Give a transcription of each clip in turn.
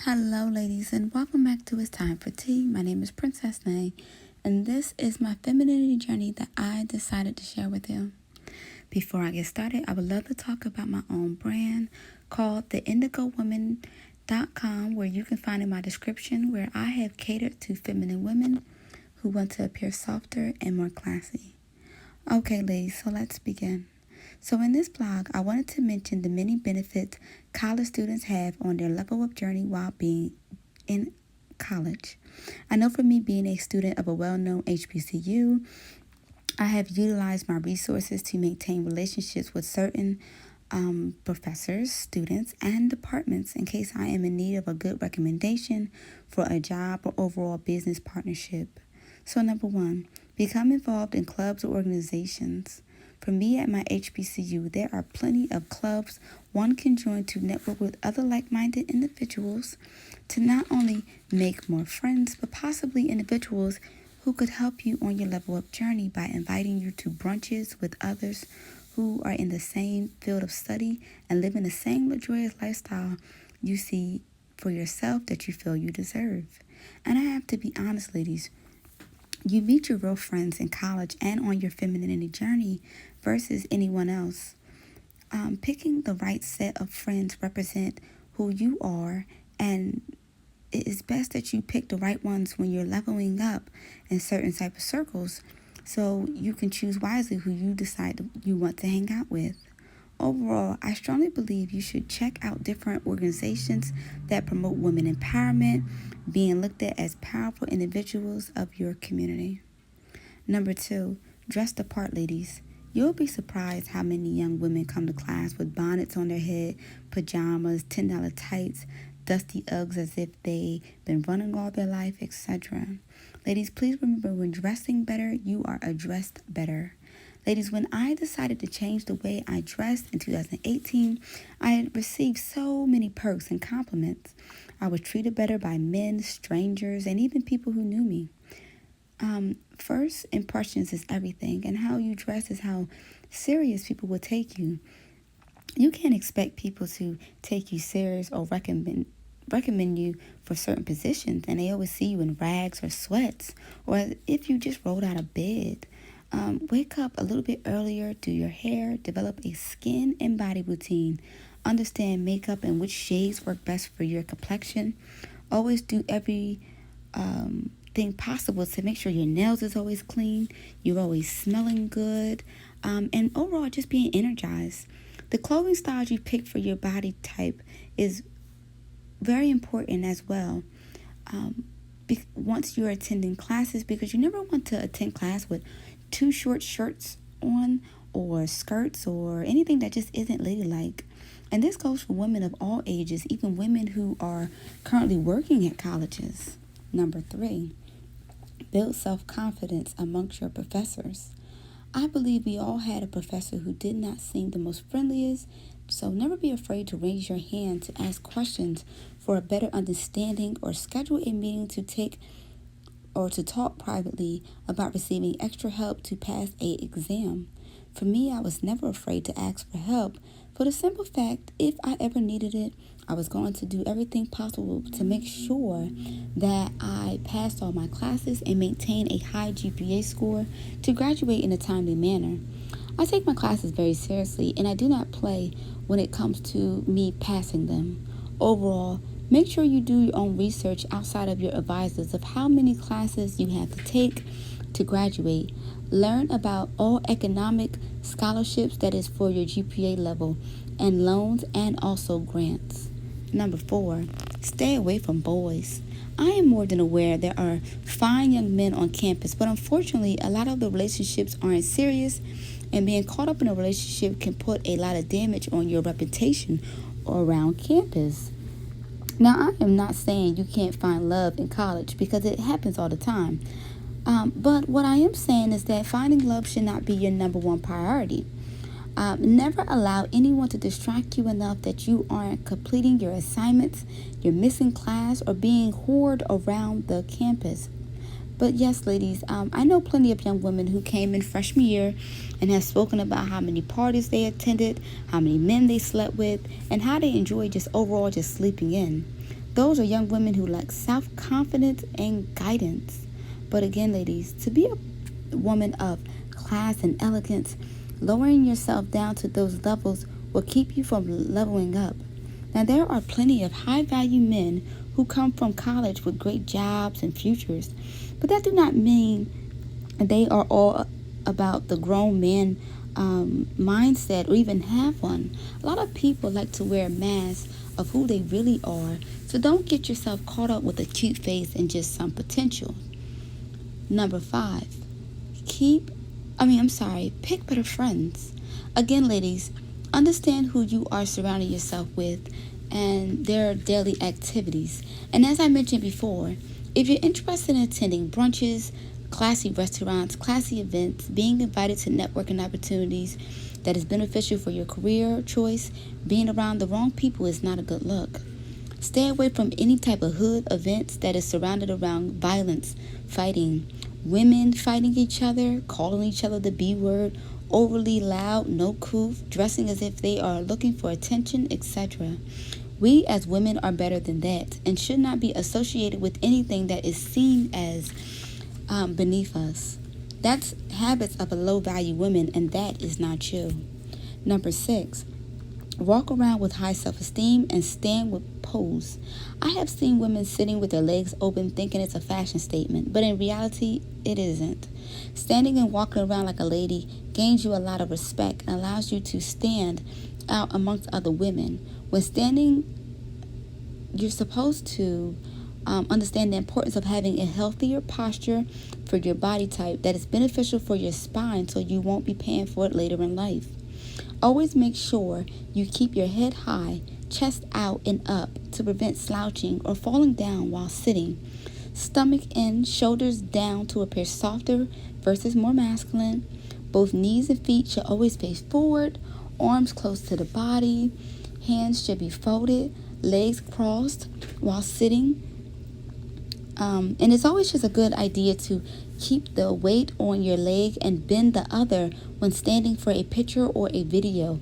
Hello ladies, and welcome back to It's Time for Tea. My name is Princess Nay, and this is my femininity journey that I decided to share with you. Before I get started, I would love to talk about my own brand called theindigowoman.com, where you can find in my description where I have catered to feminine women who want to appear softer and more classy. Okay ladies, so let's begin. So in this blog, I wanted to mention the many benefits college students have on their level up journey while being in college. I know for me, being a student of a well-known HBCU, I have utilized my resources to maintain relationships with certain professors, students, and departments in case I am in need of a good recommendation for a job or overall business partnership. So number one, become involved in clubs or organizations. For me at my HBCU, there are plenty of clubs one can join to network with other like-minded individuals to not only make more friends, but possibly individuals who could help you on your level up journey by inviting you to brunches with others who are in the same field of study and living the same luxurious lifestyle you see for yourself that you feel you deserve. And I have to be honest, ladies, you meet your real friends in college and on your femininity journey versus anyone else. Picking the right set of friends represent who you are, and it is best that you pick the right ones when you're leveling up in certain type of circles, so you can choose wisely who you decide you want to hang out with. Overall, I strongly believe you should check out different organizations that promote women empowerment, being looked at as powerful individuals of your community. Number two, dress the part, ladies. You'll be surprised how many young women come to class with bonnets on their head, pajamas, $10 tights, dusty Uggs as if they've been running all their life, etc. Ladies, please remember, when dressing better, you are addressed better. Ladies, when I decided to change the way I dressed in 2018, I had received so many perks and compliments. I was treated better by men, strangers, and even people who knew me. First impressions is everything, and how you dress is how serious people will take you. You can't expect people to take you serious or recommend you for certain positions, and they always see you in rags or sweats, or if you just rolled out of bed. Wake up a little bit earlier, do your hair, develop a skin and body routine, understand makeup and which shades work best for your complexion. Always do every thing possible to make sure your nails is always clean, you're always smelling good, and overall just being energized. The clothing styles you pick for your body type is very important as well. Once you're attending classes, because you never want to attend class with too short shirts on or skirts or anything that just isn't ladylike. And this goes for women of all ages, even women who are currently working at colleges. Number three, build self-confidence amongst your professors. I believe we all had a professor who did not seem the most friendliest, so never be afraid to raise your hand to ask questions for a better understanding, or schedule a meeting to talk privately about receiving extra help to pass an exam. For me, I was never afraid to ask for help, for the simple fact, if I ever needed it, I was going to do everything possible to make sure that I passed all my classes and maintain a high GPA score to graduate in a timely manner. I take my classes very seriously, and I do not play when it comes to me passing them. Overall, make sure you do your own research outside of your advisors of how many classes you have to take to graduate. Learn about all economic scholarships that is for your GPA level, and loans, and also grants. Number four, stay away from boys. I am more than aware there are fine young men on campus, but unfortunately, a lot of the relationships aren't serious, and being caught up in a relationship can put a lot of damage on your reputation around campus. Now, I am not saying you can't find love in college, because it happens all the time. But what I am saying is that finding love should not be your number one priority. Never allow anyone to distract you enough that you aren't completing your assignments, you're missing class, or being whored around the campus. But yes, ladies, I know plenty of young women who came in freshman year and have spoken about how many parties they attended, how many men they slept with, and how they enjoy just overall just sleeping in. Those are young women who lack self-confidence and guidance. But again, ladies, to be a woman of class and elegance, lowering yourself down to those levels will keep you from leveling up. Now, there are plenty of high-value men who come from college with great jobs and futures, but that do not mean they are all about the grown man mindset or even have one. A lot of people like to wear a mask of who they really are, so don't get yourself caught up with a cute face and just some potential. Number 5, pick better friends. Again, ladies, understand who you are surrounding yourself with and their daily activities. And as I mentioned before, if you're interested in attending brunches, classy restaurants, classy events, being invited to networking opportunities that is beneficial for your career choice, being around the wrong people is not a good look. Stay away from any type of hood events that is surrounded around violence, fighting, women fighting each other, calling each other the B word, overly loud, no couth, dressing as if they are looking for attention, etc. We as women are better than that and should not be associated with anything that is seen as beneath us. That's habits of a low-value woman, and that is not you. Number 6, walk around with high self-esteem and stand with pose. I have seen women sitting with their legs open thinking it's a fashion statement, but in reality, it isn't. Standing and walking around like a lady gains you a lot of respect and allows you to stand out amongst other women. When standing, you're supposed to understand the importance of having a healthier posture for your body type that is beneficial for your spine so you won't be paying for it later in life. Always make sure you keep your head high, chest out and up to prevent slouching or falling down while sitting. Stomach in, shoulders down to appear softer versus more masculine. Both knees and feet should always face forward, arms close to the body, hands should be folded, legs crossed while sitting. And it's always just a good idea to keep the weight on your leg and bend the other when standing for a picture or a video.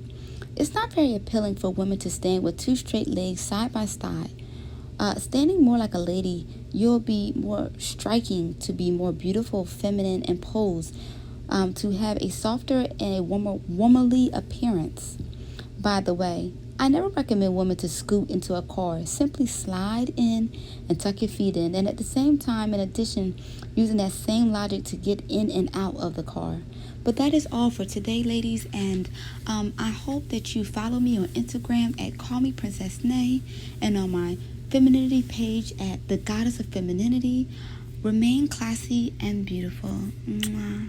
It's not very appealing for women to stand with 2 straight legs side by side. Standing more like a lady, you'll be more striking to be more beautiful, feminine, and pose, to have a softer and a womanly appearance. By the way, I never recommend women to scoot into a car. Simply slide in and tuck your feet in, and at the same time, in addition, using that same logic to get in and out of the car. But that is all for today, ladies, and I hope that you follow me on Instagram at Call Me Princess Nay and on my Femininity page at The Goddess of Femininity. Remain classy and beautiful. Mwah.